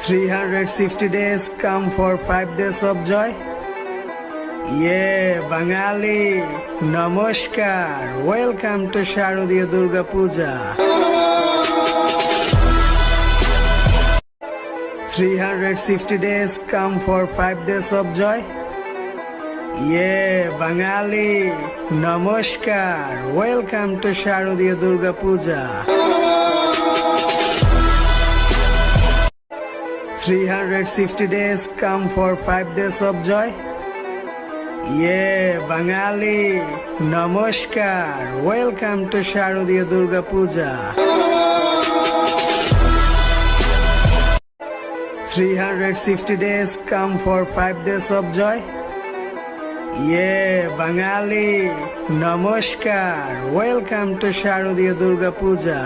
360 days come for 5 days of joy. বাঙালি নমস্কার, welcome to শারদীয় দুর্গা পূজা। 360 days come for 5 days of joy. বাঙালি নমস্কার, welcome to শারদীয় দুর্গা পূজা। 360 days come for 5 days of joy. বাঙালি নমস্কার, welcome to শারদীয় দুর্গা পূজা। 360 days come for 5 days of joy. বাঙালি নমস্কার, welcome to শারদীয় দুর্গা পূজা।